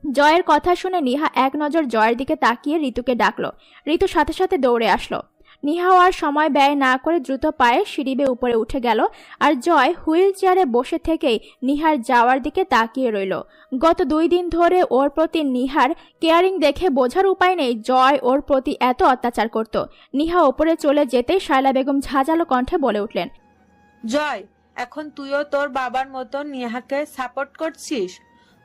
জয়ের কথা শুনে নিহা এক নজর জয়ের দিকে তাকিয়ে ঋতুকে ডাকলো। ঋতু সাথে সাথে দৌড়ে আসলো। নিহাও আর সময় ব্যয় না করে দ্রুত পায়ে সিঁড়ি বেয়ে উপরে উঠে গেল। আর জয় হুইল চেয়ারে বসে থেকেই নিহার যাওয়ার দিকে তাকিয়ে রইল। গত 2 দিন ধরে ওর প্রতি নিহার কেয়ারিং দেখে বোঝার উপায় নেই জয় ওর প্রতি এত অত্যাচার করত। নিহা ওপরে চলে যেতেই শায়লা বেগম ঝাঁঝালো কণ্ঠে বলে উঠলেন, জয়, এখন তুইও তোর বাবার মতো নিহাকে সাপোর্ট করছিস?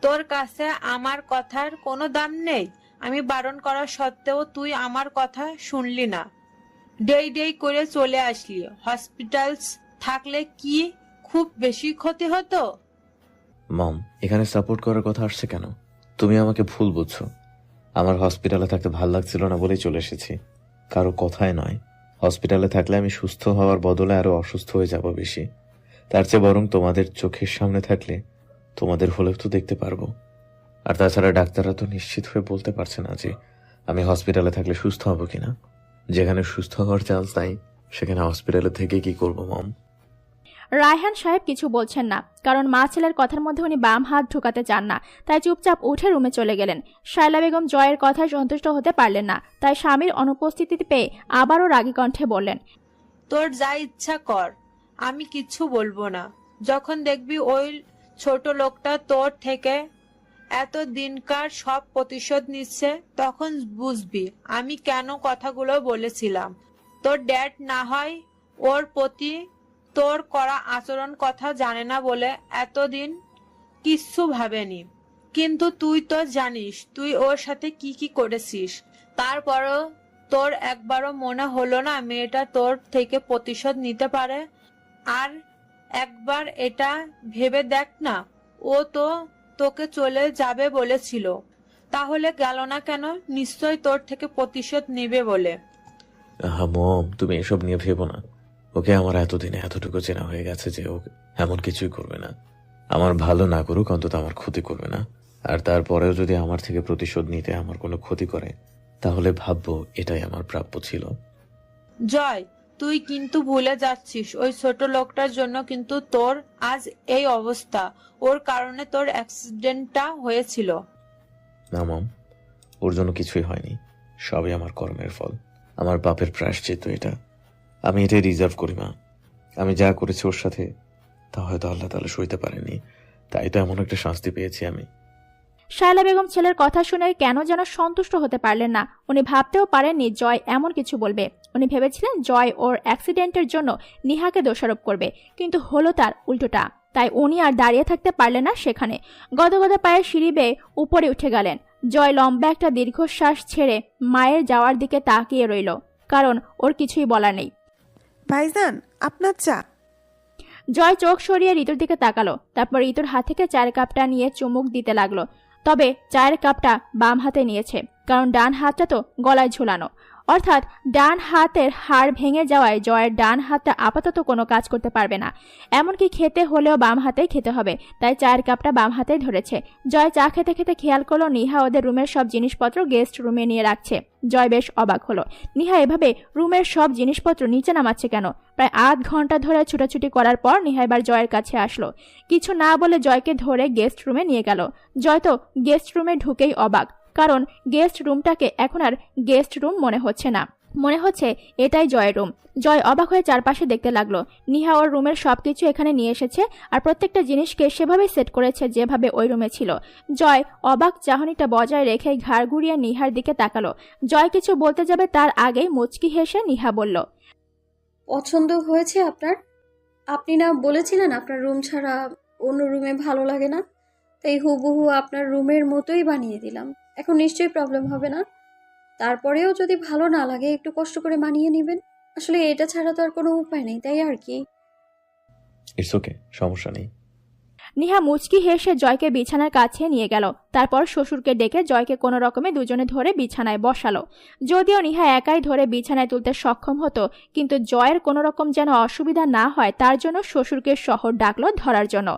তোর কাছে আমার কথার কোনো দাম নেই? আমি বারণ করা সত্ত্বেও তুই আমার কথা শুনলি না, ডেই করে চলে আসলি। হসপিটালস থাকলে কি খুব বেশি ক্ষতি হতো? মম, এখানে সাপোর্ট করার কথা আসছে কেন? তুমি আমাকে ভুল বুঝছো। আমার হসপিটালে থাকতে ভাল লাগছিল না বলেই চলে এসেছি, কারো কথায় নয়। হসপিটালে থাকলে আমি সুস্থ হওয়ার বদলে আরো অসুস্থ হয়ে যাব বেশি। তার চেয়ে বরং তোমাদের চোখের সামনে থাকলে তোমাদের হলেও তো দেখতে পারবো। আর তাছাড়া ডাক্তাররা তো নিশ্চিত হয়ে বলতে পারছে না যে আমি হসপিটালে থাকলে সুস্থ হব কিনা। যেখানে সুস্থ হওয়ার চান্স নাই সেখানে হসপিটালে থেকে কি করবো মম? রায়হান সাহেব কিছু বলছেন না, কারণ মা ছেলের কথার মধ্যে উনি বাম হাত ঢুকাতে চান না। তাই চুপচাপ উঠে রুমে চলে গেলেন। শায়লা বেগম জয়ের কথায় সন্তুষ্ট হতে পারলেন না, তাই স্বামীর অনুপস্থিতি পেয়ে আবারও রাগী কণ্ঠে বললেন, তোর যা ইচ্ছা কর, আমি কিচ্ছু বলবো না। যখন দেখবি ওই ছোট লোকটা তোর থেকে এত দিনকার সব প্রতিশোধ নিচ্ছে, তখন বুঝবি আমি কেন কথাগুলো বলেছিলাম। তোর ড্যাড না হয় ওর প্রতি তোর করা আচরণ কথা জানে না বলে এতদিন কিচ্ছু ভাবেনি, কিন্তু তুই তো জানিস তুই ওর সাথে কি কি করেছিস। তারপরও তোর একবারও মনে হলো না মেয়েটা তোর থেকে প্রতিশোধ নিতে পারে? আর একবার এটা ভেবে দেখ না, ও তো তোকে চলে যাবে বলেছিল, তাহলে গেল না কেন? নিশ্চয় তোর থেকে প্রতিশোধ নেবে বলে। মম, তুমি এসব নিয়ে ভেবো না। ওকে আমার এতদিনে এতটুকু চেনা হয়ে গেছে যে ও এমন কিছুই করবে না। আমার ভালো না করুক, অন্তত আমার ক্ষতি করবে না। আর তারপরেও যদি আমার থেকে প্রতিশোধ নিতে আমার কোনো ক্ষতি করে, তাহলে ভাববো এটাই আমার প্রাপ্য ছিল। জয়, তুই কিন্তু ভুলে যাচ্ছিস ওই ছোট লোকটার জন্য কিন্তু তোর আজ এই অবস্থা। ওর কারণে তোর অ্যাক্সিডেন্টটা হয়েছিল। না মম, ওর জন্য কিছুই হয়নি। সবই আমার কর্মের ফল, আমার পাপের প্রায়শ্চিত্ত এটা। আমি এটাই রিজার্ভ করি মা। আমি যা করেছি ওর সাথে তা হয়তো আল্লাহ তাআলা সইতে পারেনি, তাই তো এমন একটা শাস্তি পেয়েছি আমি। শায়লা বেগম ছেলের কথা শুনে কেন যেন সন্তুষ্ট হতে পারলেন না। উনি ভাবতেও পারেননি জয় এমন কিছু বলবে। উনি ভেবেছিলেন জয় ওর অ্যাক্সিডেন্টের জন্য নিহাকে দোষারোপ করবে, কিন্তু হলো তার উল্টোটা। তাই উনি আর দাঁড়িয়ে থাকতে পারলেন না সেখানে। গদগদা পায়ে সিঁড়ি বেয়ে উপরে উঠে গেলেন। জয় লম্বা একটা দীর্ঘশ্বাস ছেড়ে মায়ের যাওয়ার দিকে তাকিয়ে রইল, কারণ ওর কিছুই বলার নেই। ভাইজান, আপনার চা। জয় চোখ সরিয়ে ঋতুর দিকে তাকালো। তারপর ঋতুর হাত থেকে চায়ের কাপটা নিয়ে চুমুক দিতে লাগলো। তবে চায়ের কাপটা বাম হাতে নিয়েছে, কারণ ডান হাতটা তো গলায় ঝুলানো। অর্থাৎ ডান হাতের হাড় ভেঙে যাওয়ায় জয়ের ডান হাতটা আপাতত কোনো কাজ করতে পারবে না। এমনকি খেতে হলেও বাম হাতেই খেতে হবে, তাই চায়ের কাপটা বাম হাতেই ধরেছে। জয় চা খেতে খেতে খেয়াল করলো নিহা ওদের রুমের সব জিনিসপত্র গেস্ট রুমে নিয়ে রাখছে। জয় বেশ অবাক হলো, নিহা এভাবে রুমের সব জিনিসপত্র নিচে নামাচ্ছে কেন? প্রায় আধ ঘন্টা ধরে ছুটাছুটি করার পর নিহা এবার জয়ের কাছে আসলো। কিছু না বলে জয়কে ধরে গেস্ট রুমে নিয়ে গেল। জয় তো গেস্ট রুমে ঢুকেই অবাক, কারণ গেস্ট রুমটাকে এখন আর গেস্ট রুম মনে হচ্ছে না, মনে হচ্ছে এটাই জয়ের রুম। জয় অবাক হয়ে চারপাশে দেখতে লাগলো। নিহা ওর রুমের সবকিছু এখানে নিয়ে এসেছে, আর প্রত্যেকটা জিনিসকে সেভাবে সেট করেছে যেভাবে ওই রুমে ছিল। জয় অবাক চাহনিটা বজায় রেখে ঘাড় ঘুরিয়ে নিহার দিকে তাকালো। জয় কিছু বলতে যাবে তার আগেই মুচকি হেসে নিহা বলল, পছন্দ হয়েছে আপনার? আপনি না বলেছিলেন আপনার রুম ছাড়া অন্য রুমে ভালো লাগে না, তাই হুবহু আপনার রুমের মতোই বানিয়ে দিলাম। এখন নিশ্চয়ই প্রবলেম হবে না। তারপরেও যদি ভালো না লাগে একটু কষ্ট করে মানিয়ে নেবেন। আসলে এটা ছাড়া তো আর কোনো উপায় নেই, তাই আর কি। ইটস ওকে, সমস্যা নেই। নিহা মুচকি হেসে জয়কে বিছানার কাছে নিয়ে গেল। তারপর শ্বশুরকে ডেকে জয়কে কোনো রকমে দুজনে ধরে বিছানায় বসালো। যদিও নিহা একাই ধরে বিছানায় তুলতে সক্ষম হতো, কিন্তু জয়ের কোনো রকম যেন অসুবিধা না হয় তার জন্য শ্বশুরকে শহর ডাকলো ধরার জন্য।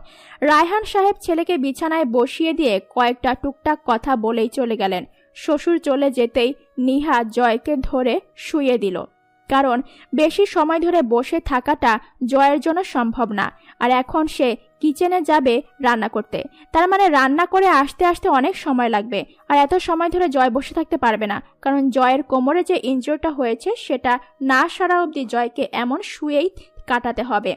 রায়হান সাহেব ছেলেকে বিছানায় বসিয়ে দিয়ে কয়েকটা টুকটাক কথা বলেই চলে গেলেন। শ্বশুর চলে যেতেই নিহা জয়কে ধরে শুইয়ে দিল, কারণ বেশি সময় ধরে বসে থাকাটা জয়ের জন্য সম্ভব না। আর এখন সে কিচেনে যাবে রান্না করতে। তার মানে রান্না করে আসতে আসতে অনেক সময় লাগবে। আর এত সময় ধরে জয় বসে থাকতে পারবে না, কারণ জয়ের কোমরে যে ইনজুরিটা হয়েছে সেটা না সারা অবধি জয়কে এমন শুয়েই কাটাতে হবে।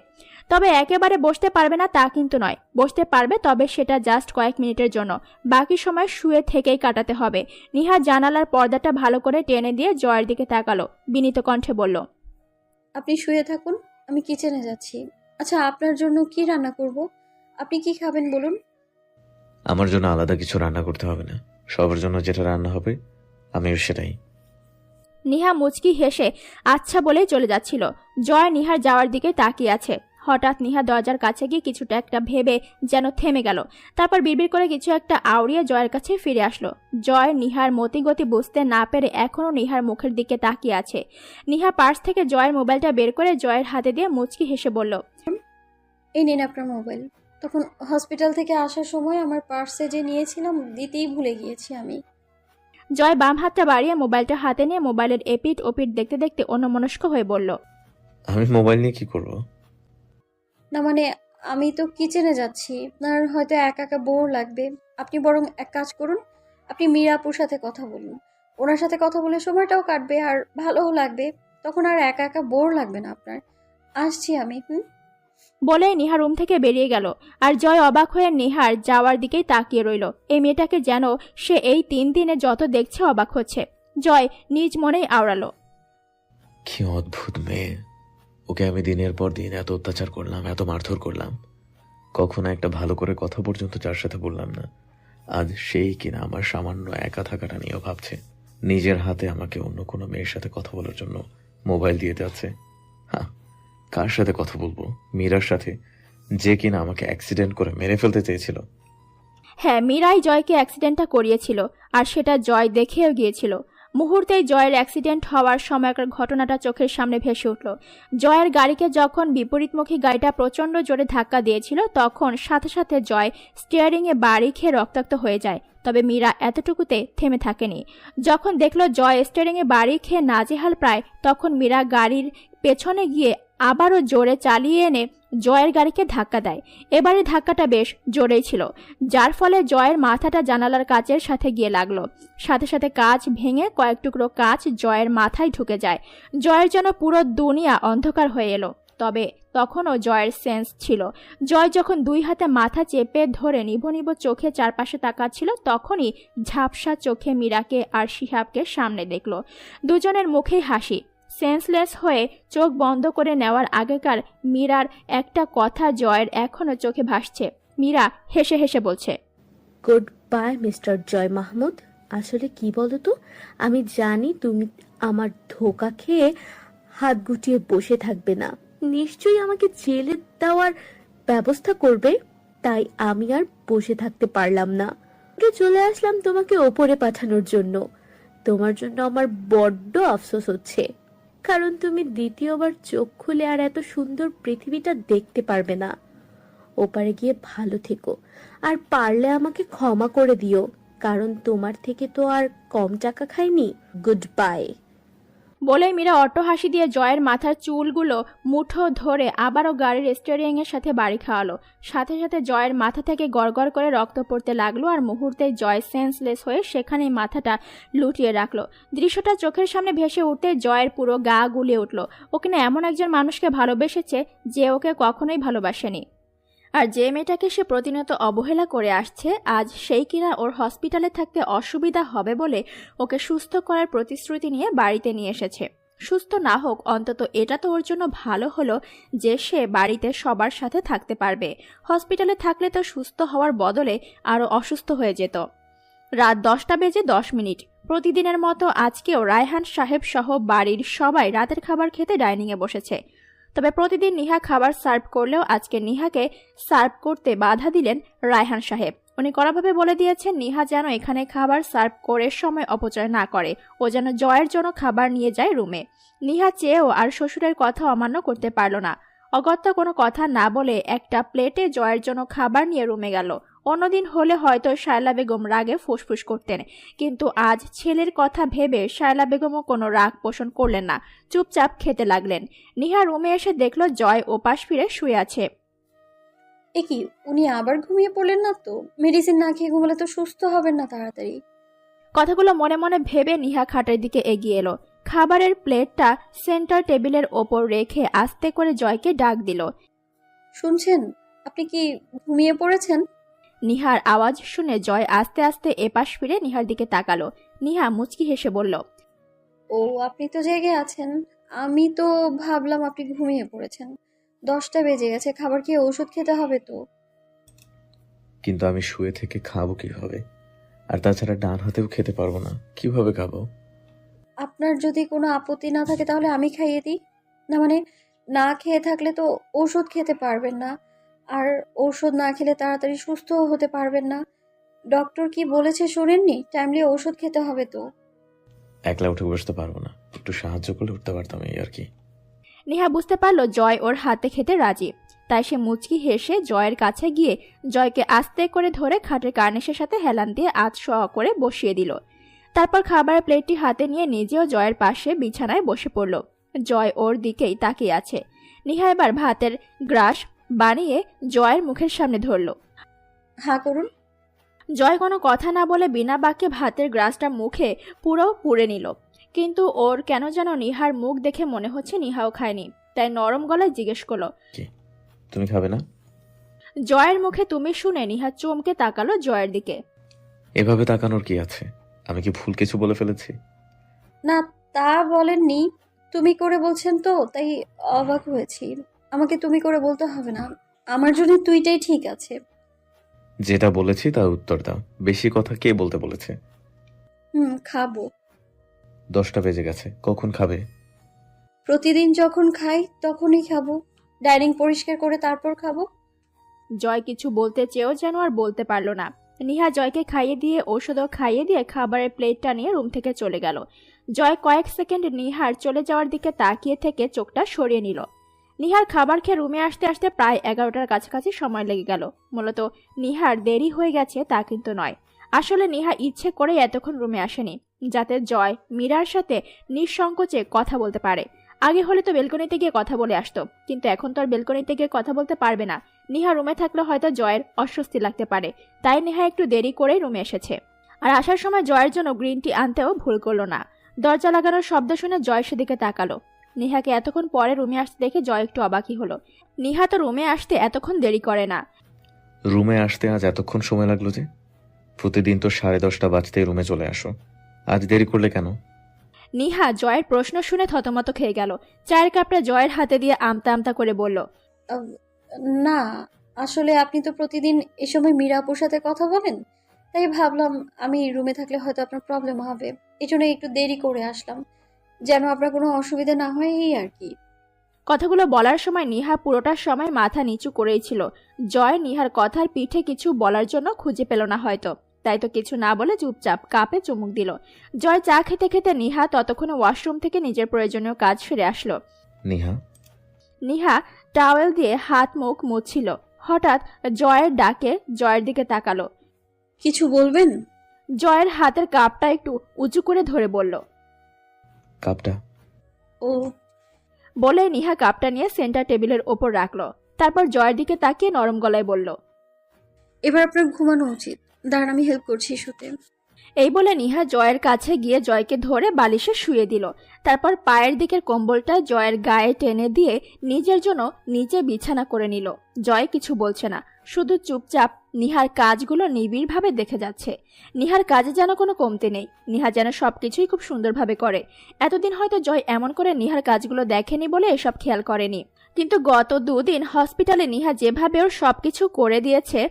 তবে একেবারে বসতে পারবে না তা কিন্তু নয়, বসতে পারবে, তবে সেটা জাস্ট কয়েক মিনিটের জন্য। বাকি সময় শুয়ে থেকেই কাটাতে হবে। নিহা জানালার পর্দাটা ভালো করে টেনে দিয়ে জয়ের দিকে তাকালো, বিনীত কণ্ঠে বলল, আপনি শুয়ে থাকুন, আমি কিচেনে যাচ্ছি। আচ্ছা, আপনার জন্য কি রান্না করব? আপনি কি খাবেন বলুন? আমার জন্য আলাদা কিছু রান্না করতে হবে না, সবার জন্য যেটা রান্না হবে আমিও সেটাই। নিহা মুচকি হেসে আচ্ছা বলেই চলে যাচ্ছিল। জয় নিহার যাওয়ার দিকে তাকিয়ে আছে। হঠাৎ নিহা দরজার কাছে গিয়ে কিছুটা একটা ভেবে যেন থেমে গেল। তারপর বিড়বিড় করে কিছু একটা আওড়িয়ে জয়ের কাছে ফিরে আসলো। জয় নিহার মতিগতি বুঝতে না পেরে এখনও নিহার মুখের দিকে তাকিয়ে আছে। নিহা পার্স থেকে জয়ের মোবাইলটা বের করে জয়ের হাতে দিয়ে মুচকি হেসে বলল, এই নিন আপনার মোবাইল। তখন হসপিটাল থেকে আসার সময় আমার পার্সে যে নিয়েছিলাম দিতেই ভুলে গিয়েছি আমি। জয় বাম হাতটা বাড়িয়ে মোবাইলটা হাতে নিয়ে মোবাইলের এপিট ওপিট দেখতে দেখতে অন্যমনস্ক হয়ে বলল, আমি মোবাইল নিয়ে কি করব? না মানে, আমি তো কিচেনে যাচ্ছি, আপনার হয়তো একা একা বোর লাগবে। আপনি বরং এক কাজ করুন, আপনি মীরা আপুর সাথে কথা বলুন। ওনার সাথে কথা বলে সময়টাও কাটবে আর ভালোও লাগবে। তখন আর একা একা বোর লাগবে না আপনার। আসছি আমি। বলে নিহা রুম থেকে বেরিয়ে গেল। আর জয় অবাক হয়ে নিহার যাওয়ার দিকেই তাকিয়ে রইল। এই মেয়েটাকে যেন সে এই 3 দিনে যত দেখছে অবাক হচ্ছে। জয় নিজ মনেই আওড়ালো, কি অদ্ভুত মেয়ে, ওকে আমি দিনের পর দিন এত অত্যাচার করলাম, এত মারধর করলাম, কখনো একটা ভালো করে কথা পর্যন্ত যার সাথে বললাম না। আজ সেই কিনা আমার সামান্য একা থাকাটা নিয়েও ভাবছে, নিজের হাতে আমাকে অন্য কোনো মেয়ের সাথে কথা বলার জন্য মোবাইল দিয়ে যাচ্ছে। হ্যাঁ, কার সাথে কথা বলবো? মীরার সাথে, যে কিনা আমাকে অ্যাক্সিডেন্ট করে মেরে ফেলতে চেয়েছিল। হ্যাঁ, মীরাই জয়কে অ্যাক্সিডেন্টটা করিয়েছিল, আর সেটা জয় দেখেও গিয়েছিল। মুহূর্তেই জয়ের অ্যাক্সিডেন্ট হওয়ার সময়কার ঘটনাটা চোখের সামনে ভেসে উঠল। জয়ের গাড়িকে যখন বিপরীতমুখী গাড়িটা প্রচণ্ড জোরে ধাক্কা দিয়েছিল, তখন সাথে সাথে জয় স্টিয়ারিংয়ে বাড়ি খেয়ে রক্তাক্ত হয়ে যায়। তবে মীরা এতটুকুতে থেমে থাকেনি। যখন দেখল জয় স্টিয়ারিংয়ে বাড়ি খেয়ে নাজেহাল প্রায়, তখন মীরা গাড়ির পেছনে গিয়ে আবারও জোরে চালিয়ে এনে জয়ের গাড়িকে ধাক্কা দেয়। এবারে ধাক্কাটা বেশ জোরেই ছিল, যার ফলে জয়ের মাথাটা জানালার কাচের সাথে গিয়ে লাগলো। সাথে সাথে কাঁচ ভেঙে কয়েক টুকরো কাঁচ জয়ের মাথায় ঢুকে যায়। জয়ের যেন পুরো দুনিয়া অন্ধকার হয়ে এলো। তবে তখনও জয়ের সেন্স ছিল। জয় যখন 2 হাতে মাথা চেপে ধরে নিভো নিভো চোখে চারপাশে তাকাচ্ছিল, তখনই ঝাপসা চোখে মীরাকে আর শিহাবকে সামনে দেখল। দুজনের মুখেই হাসি। সেন্সলেস হয়ে চোখ বন্ধ করে নেওয়ার আগেকার মীরার একটা কথা জয়ের এখনো চোখে ভাসছে। মীরা হেসে হেসে বলছে, গুড বাই মিস্টার জয় মাহমুদ। আসলে কি বলো তো, আমি জানি তুমি আমার ধোকা খেয়ে হাত গুটিয়ে বসে থাকবে না, নিশ্চয়ই আমাকে জেলে দেওয়ার ব্যবস্থা করবে। তাই আমি আর বসে থাকতে পারলাম না, চলে আসলাম তোমাকে ওপরে পাঠানোর জন্য। তোমার জন্য আমার বড্ড আফসোস হচ্ছে, কারণ তুমি দ্বিতীয়বার চোখ খুলে আর এত সুন্দর পৃথিবীটা দেখতে পারবে না। ওপারে গিয়ে ভালো থেকো, আর পারলে আমাকে ক্ষমা করে দিও, কারণ তোমার থেকে তো আর কম টাকা খাইনি। Good bye. বলেই মীরা অট্ট হাসি দিয়ে জয়ের মাথার চুলগুলো মুঠো ধরে আবারও গাড়ির স্টিয়ারিংয়ের সাথে বাড়ি খাওয়ালো। সাথে সাথে জয়ের মাথা থেকে গড়গড় করে রক্ত পড়তে লাগলো, আর মুহূর্তেই জয় সেন্সলেস হয়ে সেখানেই মাথাটা লুটিয়ে রাখলো। দৃশ্যটা চোখের সামনে ভেসে উঠতে জয়ের পুরো গা গুলিয়ে উঠল। ও কিনা এমন একজন মানুষকে ভালোবেসেছে যে ওকে কখনোই ভালোবাসেনি। আর যে মেয়েটাকে সে প্রতিনিয়ত অবহেলা করে আসছে, আজ সেই কিনা ওর হসপিটালে থাকতে অসুবিধা হবে বলে ওকে সুস্থ করার প্রতিশ্রুতি নিয়ে বাড়িতে নিয়ে এসেছে। সুস্থ না হোক, অন্তত এটা তো ওর জন্য ভালো হলো যে সে বাড়িতে সবার সাথে থাকতে পারবে। হসপিটালে থাকলে তো সুস্থ হওয়ার বদলে আরও অসুস্থ হয়ে যেত। রাত 10টা বেজে 10 মিনিট। প্রতিদিনের মতো আজকেও রায়হান সাহেব সহ বাড়ির সবাই রাতের খাবার খেতে ডাইনিংয়ে বসেছে। তবে প্রতিদিন নিহা খাবার সার্ভ করলেও আজকে নিহাকে সার্ভ করতে বাধা দিলেন রায়হান সাহেব। উনি কড়াভাবে বলে দিয়েছেন নিহা যেন এখানে খাবার সার্ভ করে সময় অপচয় না করে, ও যেন জয়ের জন্য খাবার নিয়ে যায় রুমে। নিহা চেয়েও আর শ্বশুরের কথা অমান্য করতে পারল না। অগত্যা কোনো কথা না বলে একটা প্লেটে জয়ের জন্য খাবার নিয়ে রুমে গেল। অন্যদিন হলে হয়তো শায়লা বেগম রাগে ফুসফুস করতেন, কিন্তু আজ ছেলের কথা ভেবে শায়লা বেগমও কোনো রাগ পোষণ করলেন না, চুপচাপ খেতে লাগলেন। নিহা রুমে এসে দেখল জয় ওপাশ ফিরে শুয়ে আছে। এ কি, উনি আবার ঘুমিয়ে পড়লেন না তো? মেডিসিন না খেয়ে ঘুমালে তো সুস্থ হবেন না তাড়াতাড়ি। কথাগুলো মনে মনে ভেবে নিহা খাটের দিকে এগিয়ে এলো। খাবারের প্লেটটা সেন্টার টেবিলের ওপর রেখে আস্তে করে জয়কে ডাক দিল। শুনছেন, আপনি কি ঘুমিয়ে পড়েছেন? নিহার আওয়াজ শুনে জয় আস্তে আস্তে এপাশ ফিরে নিহার দিকে তাকালো। নিহা মুচকি হেসে বলল, ও, আপনি তো জেগে আছেন। আমি তো ভাবলাম আপনি ঘুমিয়ে পড়েছেন। 10টা বেজে গেছে, খাবার খেয়ে ওষুধ খেতে হবে তো। কিন্তু আমি শুয়ে থেকে খাবো কিভাবে? আর তাছাড়া ডান হাতেও খেতে পারবো না, কিভাবে খাবো? আপনার যদি কোনো আপত্তি না থাকে তাহলে আমি খাইয়ে দিই। না মানে, না খেয়ে থাকলে তো ওষুধ খেতে পারবেন না, আর ওষুধ না খেলে তাড়াতাড়ি সুস্থও হতে পারবেন না। ডক্টর কি বলেছে শোনেননি? টাইমলি ওষুধ খেতে হবে তো। একলা উঠে বসতে পারবো না, একটু সাহায্য করলে উঠতে পারতাম, এই আর কি। নিহা বুঝতে পারলো জয় ওর হাতে খেতে রাজি। তাই সে মুচকি হেসে জয়ের কাছে গিয়ে জয়কে আস্তে করে ধরে খাটের কার্নিশের সাথে হেলান দিয়ে আধশোয়া করে বসিয়ে দিল। তারপর খাবারের প্লেটটি হাতে নিয়ে নিজেও জয়ের পাশে বিছানায় বসে পড়ল। জয় ওর দিকেই তাকিয়ে আছে। নিহা এবার ভাতের গ্রাস বানিয়ে জয়ের মুখের সামনে ধরল। হ্যাঁ করুন। জয় কোনো কথা না বলে বিনা বাক্যে ভাতের গ্রাসটা মুখে পুরো পুড়ে নিল। কিন্তু ওর কেন যেন নিহার মুখ দেখে মনে হচ্ছে নিহাও খায়নি। তাই নরম গলায় জিজ্ঞেস করলো, কি, তুমি খাবে না? জয়ের মুখে তুমি শুনে নিহা চমকে তাকালো জয়ের দিকে। এভাবে তাকানোর কি আছে? আমি কি ভুল কিছু বলে ফেলেছি? না, তা বলেননি। তুমি করে বলছেন তো, তাই অবাক হয়েছি। আমাকে তুমি করে বলতে হবে না, আমার জন্য তুইটাই ঠিক আছে। যেটা বলেছি তার উত্তর দাও। বেশি কথা কে বলতে বলেছে? খাবো। 10টা বেজে গেছে, কখন খাবে? প্রতিদিন যখন খাই তখনই খাবো। ডাইনিং পরিষ্কার করে তারপর খাবো। জয় কিছু বলতে চেয়েও যেন আর বলতে পারল না। নিহা জয়কে খাইয়ে দিয়ে ওষুধও খাইয়ে দিয়ে খাবারের প্লেটটা নিয়ে রুম থেকে চলে গেল। জয় কয়েক সেকেন্ড নিহার চলে যাওয়ার দিকে তাকিয়ে থেকে চোখটা সরিয়ে নিল। নিহার খাবার খেয়ে রুমে আসতে আসতে প্রায় 11টার কাছাকাছি সময় লেগে গেল। মূলত নিহার দেরি হয়ে গেছে তা কিন্তু নয়। আসলে নিহা ইচ্ছে করে এতক্ষণ রুমে আসেনি, যাতে জয় মীরার সাথে নিঃসংকোচে কথা বলতে পারে। আগে হলে তো বেলকনিতে গিয়ে কথা বলে আসতো, কিন্তু এখন তো আর বেলকনিতে গিয়ে কথা বলতে পারবে না। নিহা রুমে থাকলে হয়তো জয়ের অস্বস্তি লাগতে পারে, তাই নেহা একটু দেরি করেই রুমে এসেছে। আর আসার সময় জয়ের জন্য গ্রিন টি আনতেও ভুল করলো না। দরজা লাগানোর শব্দ শুনে জয় সেদিকে তাকালো। নিহাকে এতক্ষণ পরে রুমে আসতে দেখে জয় একটু অবাকই হলো। নিহা তো রুমে আসতে এতক্ষণ দেরি করে না। রুমে আসতে আজ এতক্ষণ সময় লাগলো যে? প্রতিদিন তো 10:30 বাজতেই রুমে চলে আসো, আজ দেরি করলে কেন? নিহা জয়ের প্রশ্ন শুনে থতমত খেয়ে গেল। চায়ের কাপটা জয়ের হাতে দিয়ে আমতা আমতা করে বলল, আহ, না, আসলে আপনি তো প্রতিদিন এ সময় মীরা আপুর সাথে কথা বলেন, তাই ভাবলাম আমি রুমে থাকলে হয়তো আপনার প্রবলেম হবে, এই জন্য একটু দেরি করে আসলাম, যেন আপনার কোনো অসুবিধা না হয়, এই আর কি। কথাগুলো বলার সময় নিহা পুরোটা সময় মাথা নিচু করেই ছিল। জয় নিহার কথার পিঠে কিছু বলার জন্য খুঁজে পেল না হয়তো, তাই তো কিছু না বলে চুপচাপ কাপে চুমুক দিল। জয় চা খেতে খেতে নিহা ততক্ষণে ওয়াশরুম থেকে নিজের প্রয়োজনীয় কাজ সেরে আসলো। নিহা টাওয়েল দিয়ে হাত মুখ মুছছিল। হঠাৎ জয়ের ডাকে জয়ের দিকে তাকালো। কিছু বলবেন? জয়ের হাতের কাপটা একটু উঁচু করে ধরে বলল, কাপটা? ও, বলে নিহা কাপটা নিয়ে সেন্টার টেবিলের ওপর রাখলো। তারপর জয়ের দিকে তাকিয়ে নরম গলায় বলল, এবার আপনার ঘুমানো উচিত, দাঁড়ান আমি হেল্প করছি শুতে। এই বলে নিহা জয়ের কাছে গিয়ে জয়কে ধরে বালিশে শুয়ে দিল। তারপর পায়ের দিকের কম্বলটা জয়ের গায়ে টেনে দিয়ে নিজের জন্য নিচে বিছানা করে নিল। জয় কিছু বলছে না, শুধু চুপচাপ নিহার কাজগুলো নিবিড়ভাবে দেখে যাচ্ছে। নিহার কাজে যেন কোনো কমতি নেই, নিহা যেন সবকিছুই খুব সুন্দরভাবে করে। এতদিন হয়তো জয় এমন করে নিহার কাজগুলো দেখেনি বলে এসব খেয়াল করেনি, কিন্তু গত 2 দিন হসপিটালে নিহা যেভাবে ওর সবকিছু করে দিয়েছে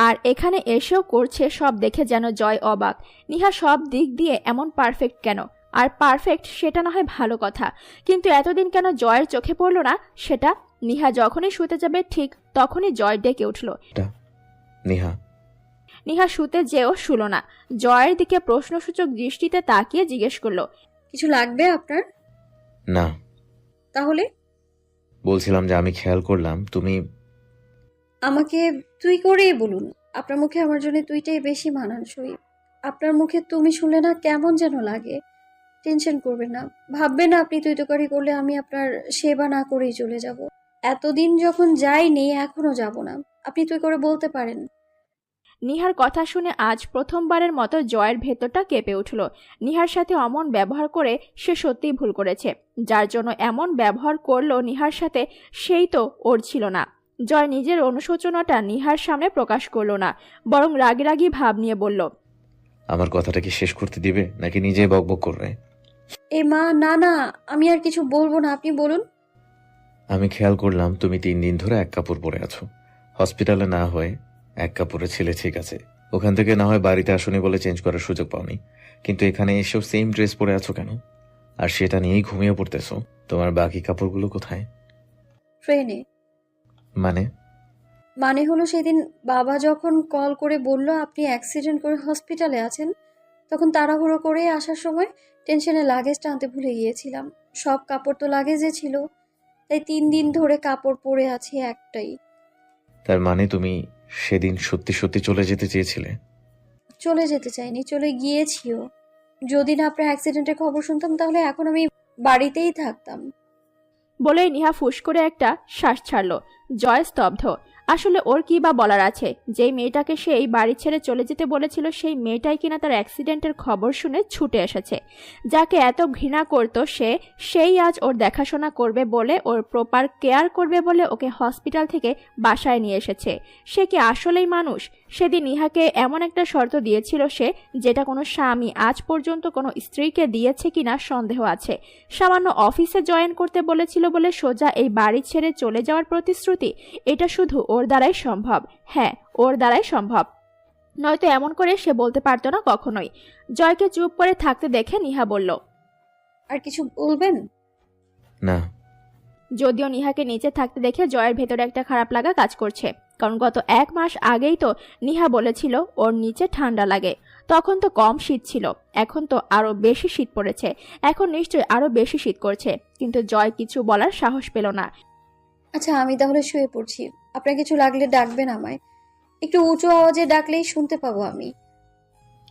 আর এখানে এসেও করছে, সব দেখে যেন জয় অবাক। নিহা সব দিক দিয়ে এমন পারফেক্ট কেন? আর পারফেক্ট সেটা না হয় ভালো কথা, কিন্তু এতদিন কেন জয়ের চোখে পড়ল না সেটা? নিহা যখনই শুতে যাবে ঠিক তখনই জয় ডেকে উঠল। নিহা শুতে যেও শুলো না, জয়ের দিকে প্রশ্নসূচক দৃষ্টিতে তাকিয়ে জিজ্ঞেস করলো, কিছু লাগবে আপনার? না। তাহলে? বলছিলাম যে আমি খেয়াল করলাম তুমি। আমাকে তুই করেই বলুন, আপনার মুখে আমার জন্য তুইটাই বেশি মানানসই। আপনার মুখে তুমি শুনলে না কেমন যেন লাগে। টেনশন করবেন না, ভাববেন না আপনি তুই তোকারি করলে আমি আপনার সেবা না করেই চলে যাব। এতদিন যখন যাইনি এখনো যাব না, আপনি তুই করে বলতে পারেন। নিহার কথা শুনে আজ প্রথমবারের মতো জয়ের ভেতরটা কেঁপে উঠল। নিহার সাথে অমন ব্যবহার করে সে সত্যিই ভুল করেছে। যার জন্য এমন ব্যবহার করলো নিহার সাথে, সেই তো ওর ছিল না। জয় নিজের অনুশোচনাটা নিহার সামনে প্রকাশ করলো না, বরং রাগী রাগী ভাব নিয়ে বলল, আমার কথাটা কি শেষ করতে দিবে নাকি নিজে বকবক করবে? এ মা, না না, আমি আর কিছু বলবো না, আপনি বলুন। আমি খেয়াল করলাম তুমি 3 দিন ধরে এক কাপড় পরে আছো। হসপিটালে না হয়ে এক কাপড়ে ছিলে, ঠিক আছে। ওখান থেকে না হয় বাড়িতে আসনি বলে চেঞ্জ করার সুযোগ পাওনি, কিন্তু এখানে এসেও সেম ড্রেস পরে আছো কেন? আর সেটা নিয়েই ঘুমিয়ে পড়তেছো। তোমার বাকি কাপড়গুলো কোথায়? ট্রেনে। মানে হলো সেদিন বাবা যখন কল করে বলল আপনি অ্যাক্সিডেন্ট করে হসপিটালে আছেন, তখন তাড়াহুড়ো করে আসার সময় টেনশনে লাগেজটা আনতে ভুলে গিয়েছিলাম। সব কাপড় তো লাগেজে ছিল, তাই 3 দিন ধরে কাপড় পরে আছি একটাই। তার মানে তুমি সেদিন সত্যি সত্যি চলে যেতে চেয়েছিলে? চলে যেতে চাইনি, চলে গিয়েছিও। যদি না আপনার অ্যাক্সিডেন্টের খবর শুনতাম তাহলে এখন আমি বাড়িতেই থাকতাম। বলেই নিহা ফুস করে একটা শ্বাস ছাড়ল। জয় স্তব্ধ। আসলে ওর কি বা বলার আছে? যেই মেয়েটাকে সে এই বাড়ি ছেড়ে চলে যেতে বলেছিল, সেই মেয়েটাই কিনা তার অ্যাক্সিডেন্টের খবর শুনে ছুটে এসেছে। যাকে এত ঘৃণা করত সে, সেই আজ ওর দেখাশোনা করবে বলে, ওর প্রপার কেয়ার করবে বলে ওকে হসপিটাল থেকে বাসায় নিয়ে এসেছে। সে কি আসলেই মানুষ? সেদিন নিহাকে এমন একটা শর্ত দিয়েছিল সে, যেটা কোনো স্বামী আজ পর্যন্ত কোনো স্ত্রীকে দিয়েছে কিনা সন্দেহ আছে। সামান্য অফিসে জয়েন করতে বলেছিল বলে সোজা এই বাড়ি ছেড়ে চলে যাওয়ার প্রতিশ্রুতি, এটা শুধু ওর দ্বারাই সম্ভব। হ্যাঁ, ওর দ্বারাই সম্ভব, নয়তো এমন করে সে বলতে পারতো না কখনোই। জয়কে চুপ করে থাকতে দেখে নিহা বলল, আর কিছু বলবেন? না। যদিও নিহাকে নিচে থাকতে দেখে জয়ের ভেতরে একটা খারাপ লাগা কাজ করছে, কারণ গত 1 মাস আগেই তো নিহা বলেছিল ওর নিচে ঠান্ডা লাগে। তখন তো কম শীত ছিল, এখন তো আরো বেশি শীত পড়েছে। এখন নিশ্চয়ই আরো বেশি শীত করছে, কিন্তু জয় কিছু বলার সাহস পেল না। আচ্ছা, আমি তাহলে শুয়ে পড়ছি। আপনার কিছু লাগলে ডাকবেন আমায়। একটু উঁচু আওয়াজে ডাকলেই শুনতে পাবো আমি।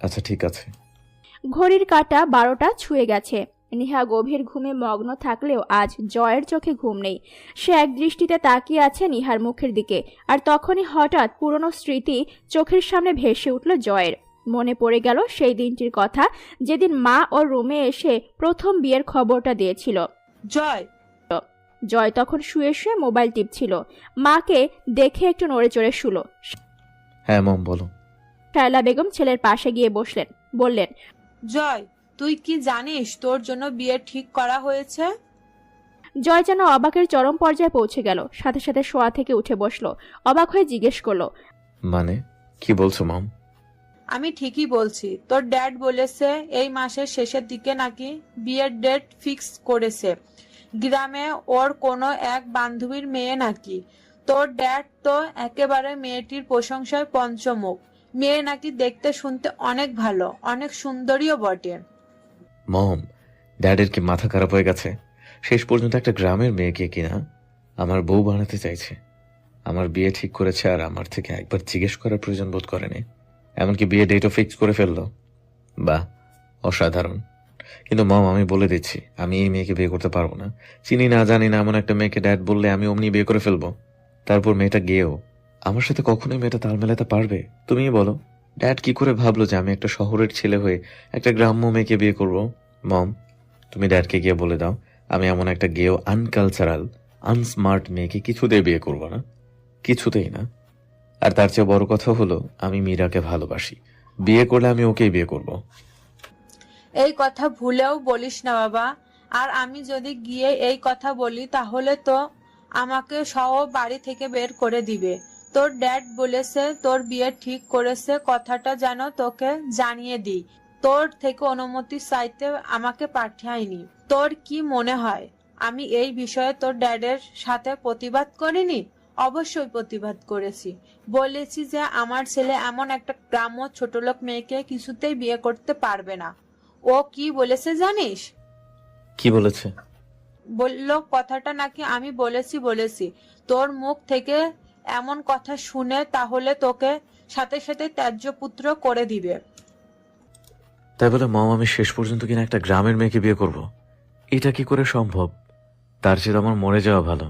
আচ্ছা ঠিক আছে। ঘড়ির কাঁটা 12টা ছুঁয়ে গেছে। নিহা গভীর ঘুমে মগ্ন থাকলেও আজ জয়ের চোখে ঘুম নেই। সে এক দৃষ্টিতে তাকিয়ে আছে নিহার মুখের দিকে, আর তখনই হঠাৎ পুরনো স্মৃতি চোখের সামনে ভেসে উঠল জয়ের। মনে পড়ে গেল সেই দিনটির কথা, যেদিন মা ওর রুমে এসে প্রথম বিয়ের খবরটা দিয়েছিল। জয়, জয় তখন শুয়ে শুয়ে মোবাইল টিপছিল। মাকে দেখে একটু নড়ে চড়ে শুলো। হ্যাঁ মম, বলো। শায়লা বেগম ছেলের পাশে গিয়ে বললেন, জয়, তুই কি জানিস তোর জন্য বিয়ে ঠিক করা হয়েছে? জয় যেন অবাকের চরম পর্যায়ে পৌঁছে গেল। সাথে সাথে শোয়া থেকে উঠে বসলো। অবাক হয়ে জিজ্ঞেস করলো, মানে কি বলছো মম? আমি ঠিকই বলছি। তোর ড্যাড বলেছে এই মাসের শেষের দিকে নাকি বিয়ের ডেট ফিক্স করেছে। গ্রামে ওর কোনো এক বান্ধবীর মেয়ে নাকি। তোর ড্যাড তো একেবারে মেয়েটির প্রশংসায় পঞ্চমুখ। মেয়ে নাকি দেখতে শুনতে অনেক ভালো, অনেক সুন্দরীও বটে। মম, ড্যাডের কি মাথা খারাপ হয়ে গেছে? শেষ পর্যন্ত একটা গ্রামের মেয়েকে কিনা আমার বউ বানাতে চাইছে। আমার বিয়ে ঠিক করেছে আর আমার থেকে একবার জিজ্ঞেস করার প্রয়োজন বোধ করেনি। এমনকি বিয়ে ডেটও ফিক্স করে ফেললো। বাহ, অসাধারণ। কিন্তু মম, আমি বলে দিচ্ছি, আমি এই মেয়েকে বিয়ে করতে পারবো না। চিনি না জানি না এমন একটা মেয়েকে ড্যাড বললে আমি অমনি বিয়ে করে ফেলবো। তারপর মেয়েটা গিয়েও আমার সাথে কখনোই মেয়েটা তাল মেলাতে পারবে? তুমিই বলো, ড্যাড কি করে ভাবলো যে আমি একটা শহরের ছেলে হয়ে একটা গ্রাম্য মেয়েকে বিয়ে করব? মম, তুমি ড্যাডকে গিয়ে বলে দাও আমি এমন একটা গেও আনকালচারাল আনস্মার্ট মেয়েকে কিছুতেই বিয়ে করবো না, কিছুতেই না। আর তার চেয়ে বড় কথা হলো আমি মীরাকে ভালোবাসি। বিয়ে করলে আমি ওকেই বিয়ে করব। এই কথা ভুলেও বলিস না বাবা। আর আমি যদি গিয়ে এই কথা বলি তাহলে তো আমাকে সহ বাড়ি থেকে বের করে দিবে। তোর ড্যাড বলেছে তোর বিয়ে ঠিক করেছে, কথাটা যেন তোকে জানিয়ে দিই। তোর থেকে অনুমতি চাইতে আমাকে পাঠায়নি। তোর কি মনে হয় আমি এই বিষয়ে তোর ড্যাডের সাথে প্রতিবাদ করিনি? অবশ্যই প্রতিবাদ করেছি। বলেছি যে আমার ছেলে এমন একটা গ্রাম্য ছোটলোক মেয়েকে কিছুতেই বিয়ে করতে পারবে না। ও কি বলেছে জানিস? কি বলেছে? বললো কথাটা নাকি আমি বলেছি। তোর মুখ থেকে এমন কথা শুনে তাহলে তোকে সাথে সাথে ত্যায্য পুত্র করে দিবে। তাই বলে মম আমি শেষ পর্যন্ত কিনা একটা গ্রামের মেয়েকে বিয়ে করব? এটা কি করে সম্ভব? তার চেয়ে আমার মরে যাওয়া ভালো।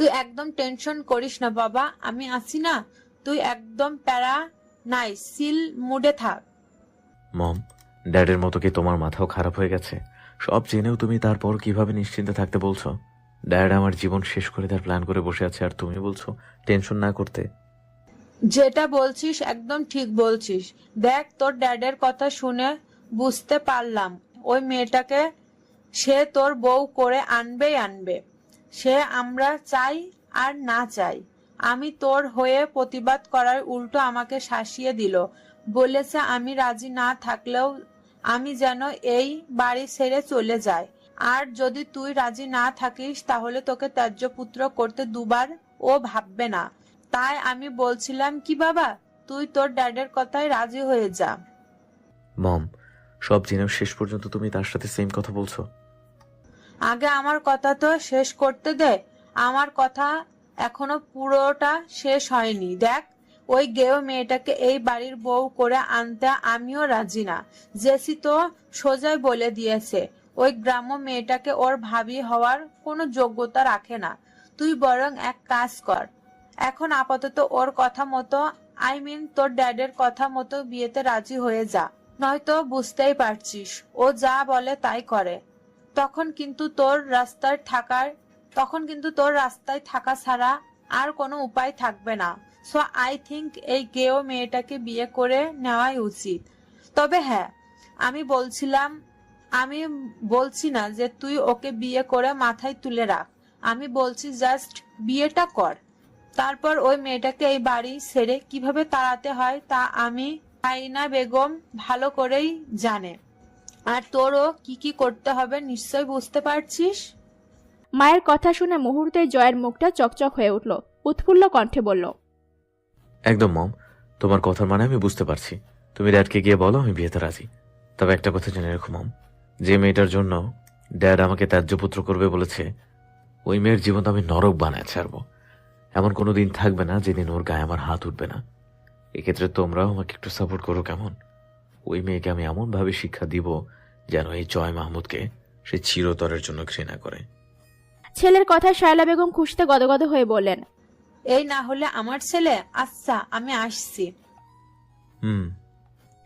তুই একদম টেনশন করিস না বাবা, আমি আছি না। তুই একদম প্যারা নাই, সিল মুডে থাক। মম, ড্যাডের মতো কি তোমার মাথাও খারাপ হয়ে গেছে? সব জেনেও তুমি তারপর কিভাবে নিশ্চিন্তে থাকতে বলছো? ড্যাড আমার জীবন শেষ করে তার প্ল্যান করে বসে আছে, আর তুমি বলছো টেনশন না করতে। যেটা বলছিস একদম ঠিক বলছিস। দেখ, তোর ড্যাডের কথা শুনে বুঝতে পারলাম ওই মেয়েটাকে সে তোর বউ করে আনবেই আনবে, সে আমরা চাই আর না চাই। আমি তোর হয়ে প্রতিবাদ করার উল্টো আমাকে শাসিয়ে দিল, বলেছে আমি রাজি না থাকলেও আমি যেন এই বাড়ি ছেড়ে চলে যাই, আর যদি তুই রাজি না থাকিস তাহলে তোকে ত্যায্যপুত্র করতে দুবার ও ভাববে না। তাই আমি বলছিলাম কি বাবা, তুই তোর ড্যাডের কথায় রাজি হয়ে যা। মম, সব জেনেও শেষ পর্যন্ত তুমি তার সাথে সেম কথা বলছো? আগে আমার কথা তো শেষ করতে দে। আমার কথা এখনো পুরোটা শেষ হয়নি। দেখ, ওই গেও মেয়েটাকে এই বাড়ির বউ করে আনতে আমিও রাজি না। জেসি তো সোজাই বলে দিয়েছে ওই গ্রাম্য মেয়েটাকে ওর ভাবি হওয়ার কোনো যোগ্যতা রাখে না। তুই বরং এক কাজ কর, এখন আপাতত ওর কথা মতো, তোর ড্যাডের কথা মতো বিয়েতে রাজি হয়ে যা। নয়তো বুঝতেই পারছিস ও যা বলে তাই করে। তখন কিন্তু তোর রাস্তায় থাকা ছাড়া আর কোনো উপায় থাকবে না। সো আই থিংক এই গেও মেয়েটাকে বিয়ে করে নেওয়াই উচিত। তবে হ্যাঁ, আমি বলছি না যে তুই ওকে বিয়ে করে মাথায় তুলে রাখ। আমি বলছি জাস্ট বিয়েটা কর, তারপর ওই মেয়েটাকে এই বাড়ি ছেড়ে কিভাবে তাড়াতে হয় তা আমি আইনা বেগম ভালো করেই জানে। আর তোরও কি কি করতে হবে নিশ্চয় বুঝতে পারছিস। মায়ের কথা শুনে মুহূর্তে জয়ের মুখটা চকচক হয়ে উঠল। উৎফুল্ল কণ্ঠে বলল, একদম মম, তোমার কথার মানে আমি বুঝতে পারছি। তুমি ড্যাডকে গিয়ে বলো আমি বিয়েতে রাজি। তবে একটা কথা জেনে রেখো মম, যে মেয়েটার জন্য ড্যাড আমাকে ত্যায্যপুত্র করবে বলেছে, ওই মেয়ের জীবন আমি নরক বানায় ছাড়বো। এমন কোনো দিন থাকবে না যেদিন ওর গায়ে আমার হাত উঠবে না। এক্ষেত্রে তোমরাও আমাকে একটু সাপোর্ট করো কেমন? ওই মেয়েকে আমি এমন ভাবে শিক্ষা দিব যেন এই জয় মাহমুদকে সে চিরতরের জন্য ঘৃণা করে। ছেলের কথায় শায়লা বেগম খুশিতে গদগদ হয়ে বললেন, এই না হলে আমার ছেলে। আচ্ছা, আমি আসছি।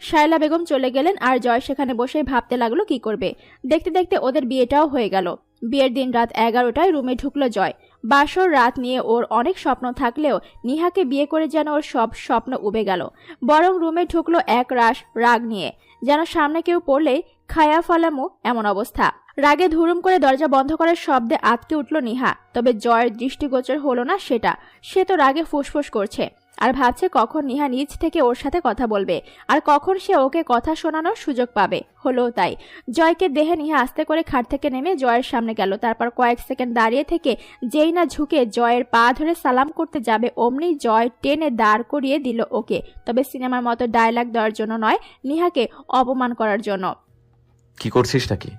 শায়লা বেগম চলে গেলেন আর জয় সেখানে বসে ভাবতে লাগলো কি করবে। দেখতে দেখতে ওদের বিয়েটাও হয়ে গেল। বিয়ের দিন রাত 11টায় রুমে ঢুকলো জয়। বাসর রাত নিয়ে ওর অনেক স্বপ্ন থাকলেও নিহাকে বিয়ে করে যেন ওর সব স্বপ্ন উবে গেল। বরং রুমে ঢুকলো এক রাশ রাগ নিয়ে, যেন সামনে কেউ পড়লেই খায়া ফালামো এমন অবস্থা। রাগে ধুরুম করে দরজা বন্ধ করার শব্দে আটকে উঠল নিহা। তবে জয়ের দৃষ্টিগোচর হলো না সেটা। সে তো রাগে ফুসফুস করছে আর ভাবছে কখন নিহা নিজ থেকে ওর সাথে কথা বলবে আর কখন সে ওকে কথা শোনানোর সুযোগ পাবে। হলো তাই। জয়কে দেহে নিহা আস্তে করে খাট থেকে নেমে জয়ের সামনে গেল। তারপর কয়েক সেকেন্ড দাঁড়িয়ে থেকে যেই না ঝুঁকে জয়ের পা ধরে সালাম করতে যাবে অমনি জয় টেনে দাঁড় করিয়ে দিল ওকে। তবে সিনেমার মতো ডায়লগ দেওয়ার জন্য নয়, নিহাকে অপমান করার জন্য। কি করছিস নাকি?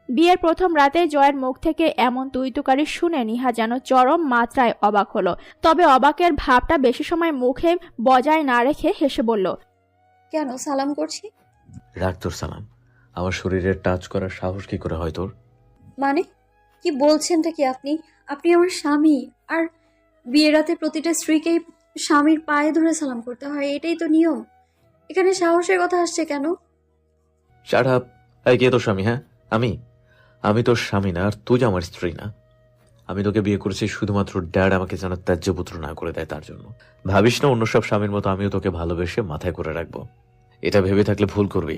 বিয়ের প্রথম রাতে জয়ের মুখ থেকে এমন তুইতুকারি শুনে নিহা যেন চরম মাত্রায় অবাক হলো। তবে অবাকের ভাবটা বেশি সময় মুখে বজায় না রেখে হেসে বলল, কেন সালাম করছি? রাখ তোর সালাম। আমার শরীরের টাচ করার সাহস কি করে হয় তোর? মানে কি বলছেনটা কি আপনি? আপনি আমার স্বামী, আর বিয়ের রাতে প্রতিটা স্ত্রীকেই স্বামীর পায়ে ধরে সালাম করতে হয়, এটাই তো নিয়ম। এখানে সাহসের কথা আসছে কেন? Shut up. এই কে তোর স্বামী? হ্যাঁ, আমি তোর স্বামী না, আর তুই আমার স্ত্রী না। আমি তোকে বিয়ে করেছি শুধুমাত্র ড্যাড আমাকে যেন ত্যায্যপুত্র না করে দেয় তার জন্য। ভাবিস না অন্য সব স্বামীর মতো আমিও তোকে ভালোবেসে মাথায় করে রাখবো। এটা ভেবে থাকলে ভুল করবি।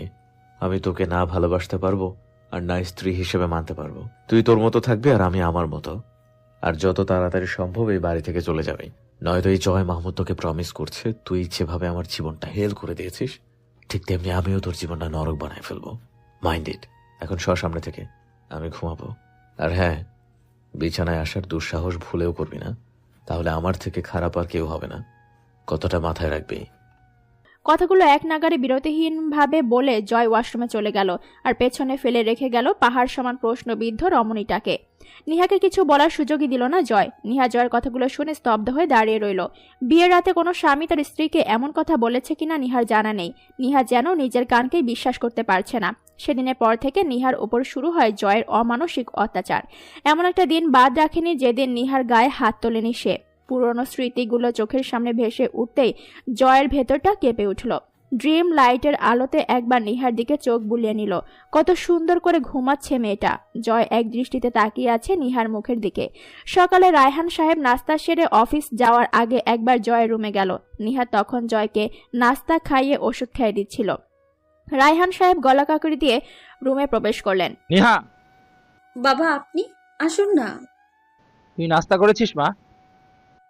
আমি তোকে না ভালোবাসতে পারবো আর না স্ত্রী হিসেবে মানতে পারবো। তুই তোর মতো থাকবি আর আমি আমার মতো। আর যত তাড়াতাড়ি সম্ভব এই বাড়ি থেকে চলে যাবে। নয়তো এই জয় মাহমুদ তোকে প্রমিস করছে, তুই যেভাবে আমার জীবনটা হেল করে দিয়েছিস ঠিক তেমনি আমিও তোর জীবনটা নরক বানায় ফেলবো। Mind it. এখন সামনে থেকে আমি ঘুমাবো। আর হ্যাঁ, বিছানায় আসার দুঃসাহস ভুলেও করবি না, তাহলে আমার থেকে খারাপ আর কেউ হবে না। কতটা মাথায় রাখবি। কথাগুলো এক নাগারে বিরতিহীনভাবে বলে জয় ওয়াশরুমে চলে গেল আর পেছনে ফেলে রেখে গেল পাহাড় সমান প্রশ্নবিদ্ধ রমণীটাকে। নিহাকে কিছু বলার সুযোগই দিল না জয়। নিহা জয়ের কথাগুলো শুনে স্তব্ধ হয়ে দাঁড়িয়ে রইল। বিয়ের রাতে কোনো স্বামী তার স্ত্রীকে এমন কথা বলেছে কিনা নিহার জানা নেই। নিহা যেন নিজের কানকেই বিশ্বাস করতে পারছে না। সেদিনের পর থেকে নিহার ওপর শুরু হয় জয়ের অমানসিক অত্যাচার। এমন একটা দিন বাদ রাখেনি যেদিন নিহার গায়ে হাত তোলেনি সে। পুরনো স্মৃতিগুলো চোখের সামনে ভেসে উঠতেই জয়ের ভেতরটা কেঁপে উঠল। ড্রিম লাইটের আলোতে একবার নিহার দিকে চোখ বুলিয়ে নিল। কত সুন্দর করে ঘুমাচ্ছে মেয়েটা। জয় এক দৃষ্টিতে তাকিয়ে আছে নিহার মুখের দিকে। সকালে রায়হান সাহেব নাস্তা সেরে অফিস যাওয়ার আগে একবার জয়ের রুমে গেল। নিহা তখন জয়কে নাস্তা খাইয়ে ওষুধ খাইয়ে দিচ্ছিল। রায়হান সাহেব গলা কাকড়ি দিয়ে রুমে প্রবেশ করলেন। নেহা, বাবা আপনি আসুন না। তুই নাস্তা করেছিস মা?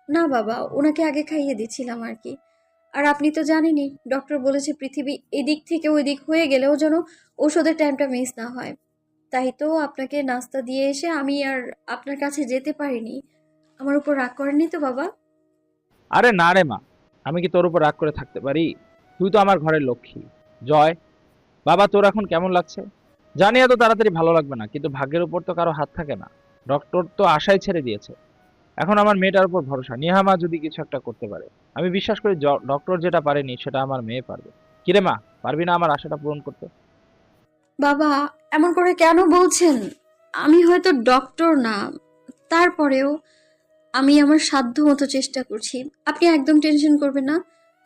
না বাবা, ওনাকে আগে খাইয়ে দিচ্ছিলাম আর কি। আর আপনি তো জানেনই, ডক্টর বলেছে পৃথিবী এদিক থেকে ওই দিক হয়ে গেলেও যেন ওষুধের টাইমটা মিস না হয়। তাই তো আপনাকে নাস্তা দিয়ে এসে আমি আর আপনার কাছে যেতে পারিনি। আমার উপর রাগ করেননি তো বাবা? আরে না রে মা, আমি কি তোর উপর রাগ করে থাকতে পারি? তুই তো আমার ঘরের লক্ষ্মী। জয়, বাবা তোর এখন কেমন লাগছে? জানি এত তাড়াতাড়ি ভালো লাগবে না, কিন্তু ভাগ্যের উপর তো কারো হাত থাকে না। ডক্টর তো আশাই ছেড়ে দিয়েছে। এখন আমার মেয়েটার উপর ভরসা। নেহা মা যদি কিছু একটা করতে পারে, আমি বিশ্বাস করি ডক্টর যেটা পারেনি সেটা আমার মেয়ে পারবে। কিরে মা, পারবি না আমার আশাটা পূরণ করতে? বাবা এমন করে কেন বলছেন? আমি হয়তো ডক্টর না, তারপরেও আমি আমার সাধ্য মতো চেষ্টা করছি। আপনি একদম টেনশন করবেন না,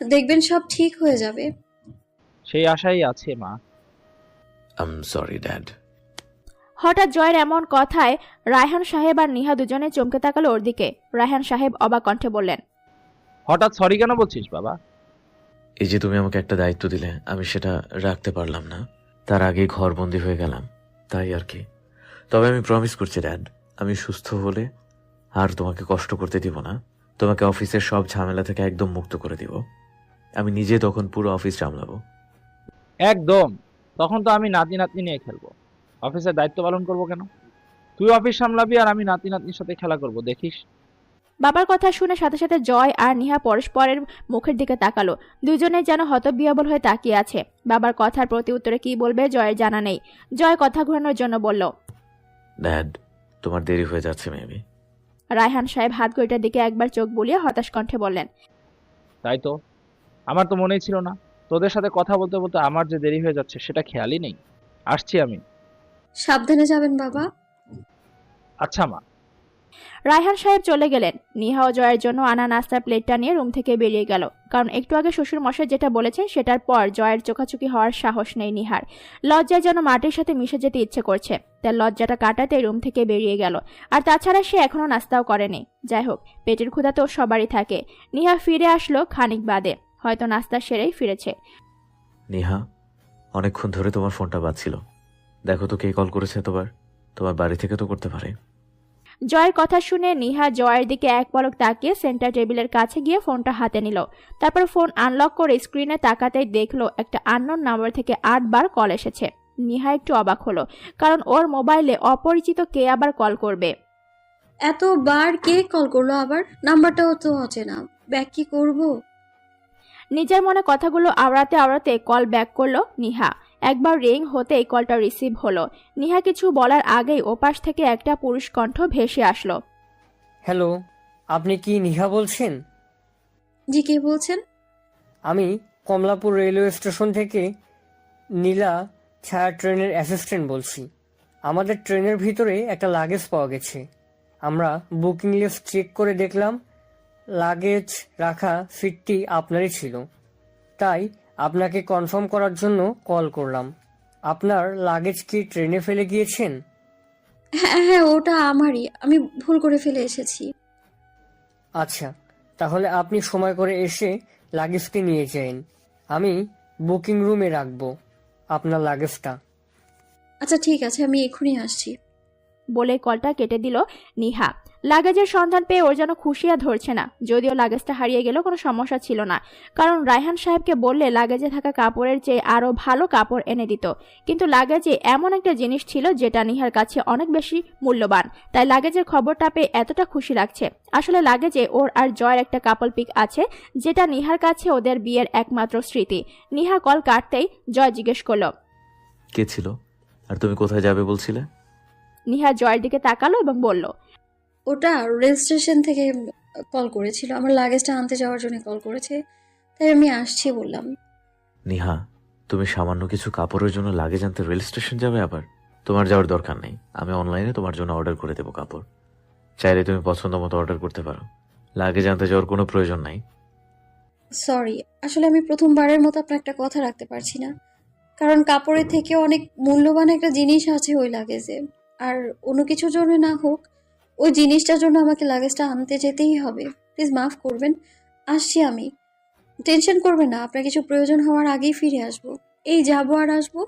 দেখবেন সব ঠিক হয়ে যাবে। সেই আশাই আছে মা। I am sorry dad. হঠাৎ জয়ের এমন কথায় রায়হান সাহেব আর নিহা দুজনে চমকে তাকালো ওর দিকে। রায়হান সাহেব অবাক কণ্ঠে বললেন, হঠাৎ সরি কেন বলছিস বাবা? এই যে তুমি আমাকে একটা দায়িত্ব দিলে, আমি সেটা রাখতে পারলাম না। তার আগেই ঘরবন্দি হয়ে গেলাম, তাই আর কি। তবে আমি প্রমিস করছি ড্যাড, আমি সুস্থ হলে আর তোমাকে কষ্ট করতে দিব না। তোমাকে অফিসের সব ঝামেলা থেকে একদম মুক্ত করে দিব। আমি নিজে তখন পুরো অফিস সামলাবো। একদম। তখন তো আমি নাতি নাতনি নিয়ে খেলবো, অফিসের দায়িত্ব পালন করবো কেন? তুই অফিস সামলাবি আর আমি নাতি নাতনির সাথে খেলা করব, দেখিস। বাবার কথা শুনে সাথে সাথে জয় আর নিহা পরস্পরের মুখের দিকে তাকালো। দুজনেই যেন হতবিহ্বল হয়ে তাকিয়ে আছে। বাবার কথার প্রতি উত্তরে কি বলবে জয়ের জানা নেই। জয় কথা ঘোরানোর জন্য বলল, ড্যাড, তোমার দেরি হয়ে যাচ্ছে মেবি। রায়হান সাহেব হাত ঘড়িটার দিকে একবার চোখ বুলিয়ে হতাশ কণ্ঠে বললেন, তাই তো, আমার তো মনেই ছিল না। তোদের সাথে কথা বলতে বলতে আমার যে দেরি হয়ে যাচ্ছে সেটা খেয়ালই নেই। আসছি আমি। সাবধানে যাবেন বাবা। আচ্ছা মা। রায়হান সাহেব চলে গেলেন। নিহা ও জয়ের জন্য আনা নাস্তার প্লেটটা নিয়ে রুম থেকে বেরিয়ে গেল। কারণ একটু আগে শ্বশুর মশাই যেটা বলেছেন সেটার পর জয়ের চোখাচোখি হওয়ার সাহস নেই নিহার। লজ্জায় যেন মাটির সাথে মিশে যেতে ইচ্ছে করছে। তার লজ্জাটা কাটাতে রুম থেকে বেরিয়ে গেল। আর তাছাড়া সে এখনো নাস্তাও করেনি। যাই হোক, পেটের ক্ষুধা তো সবারই থাকে। নিহা ফিরে আসলো খানিক বাদে, হয়তো নাস্তা সেরেই ফিরেছে। নেহা, অনেকক্ষণ ধরে তোমার ফোনটা বাজছিল। দেখো তো কে কল করেছে এতবার। তোমার বাড়ি থেকে তো করতে পারে। জয়ের কথা শুনে নিহা জয়ের দিকে এক পলক তাকিয়ে সেন্টার টেবিলের কাছে গিয়ে ফোনটা হাতে নিল। তারপর ফোন আনলক করে স্ক্রিনে তাকাতেই দেখলো একটা আননোন নাম্বার থেকে 8 বার কল এসেছে। নিহা একটু অবাক হলো, কারণ ওর মোবাইলে অপরিচিত কে আবার কল করবে। এতবার কে কল করলো আবার? নাম্বারটাও তো অচেনা, ব্যাক কি করব? নিজের মনে কথাগুলো আওড়াতে আওড়াতে কল ব্যাক করলো নিহা। একবার রিং হতেই কলটা রিসিভ হলো। নিহা কিছু বলার আগেই ওপাশ থেকে একটা পুরুষ কণ্ঠ ভেসে আসলো। হ্যালো, আপনি কি নিহা বলছেন? জি, কে বলছেন? আমি কমলাপুর রেলওয়ে স্টেশন থেকে নীলা ছায়া ট্রেনের অ্যাসিস্ট্যান্ট বলছি। আমাদের ট্রেনের ভিতরে একটা লাগেজ পাওয়া গেছে। আমরা বুকিং লিস্ট চেক করে দেখলাম লাগেজ রাখা সিটটি আপনারই ছিল। তাই আপনাকে কনফার্ম করার জন্য কল করলাম। আপনার লাগেজ কি ট্রেনে ফেলে গিয়েছেন? হ্যাঁ হ্যাঁ, ওটা আমারই, আমি ভুল করে ফেলে এসেছি। আচ্ছা, তাহলে আপনি সময় করে এসে লাগেজটি নিয়ে যান। আমি বুকিং রুমে রাখবো আপনার লাগেজটা। আচ্ছা ঠিক আছে, আমি এক্ষুনি আসছি। বলে কলটা কেটে দিল নিহা। লাগেজের সন্ধান পেয়ে ওর যেন খুশি আর ধরছে না। যদিও লাগেজটা হারিয়ে গেলেও কোনো সমস্যা ছিল না, কারণ রায়হান সাহেবকে বললে লাগেজে থাকা কাপড়ের চেয়ে আরো ভালো কাপড় এনে দিত। কিন্তু লাগেজে এমন একটা জিনিস ছিল যেটা নিহার কাছে অনেক বেশি মূল্যবান, তাই লাগেজের খবরটা পেয়ে এতটা খুশি লাগছে। আসলে লাগেজে ওর আর জয়ের একটা কাপল পিক আছে, যেটা নিহার কাছে ওদের বিয়ের একমাত্র স্মৃতি। নিহা কল কাটতেই জয় জিজ্ঞেস করলো, কে ছিল আর তুমি কোথায় যাবে বলছিলে? নিহা জয়ের দিকে তাকালো এবং বলল, ওটা রেল স্টেশন থেকে কল করেছিল, আমার লাগেজটা আনতে যাওয়ার জন্য কল করেছে, তাই আমি আসছি বললাম। নিহা, তুমি সামান্য কিছু কাপড়ের জন্য লাগেজ আনতে রেল স্টেশন যাবে? আবার তোমার যাওয়ার দরকার নেই, আমি অনলাইনে তোমার জন্য অর্ডার করে দেবো কাপড়। চাইলে তুমি পছন্দ মতো অর্ডার করতে পারো, লাগেজ আনতে যাওয়ার কোনো প্রয়োজন নাই। সরি, আসলে আমি প্রথমবারের মতো আপনার একটা কথা রাখতে পারছি না, কারণ কাপড়ের থেকে অনেক মূল্যবান একটা জিনিস আছে ওই লাগেজে। আর অন্য কিছুর জন্য না হোক, ওই জিনিসটার জন্য আমাকে লাগেজটা আনতে যেতেই হবে। প্লিজ মাফ করবেন, আসছি আমি। টেনশন করবেন না, আপনার কিছু প্রয়োজন হওয়ার আগেই ফিরে আসবো। এই যাবো আর আসবো।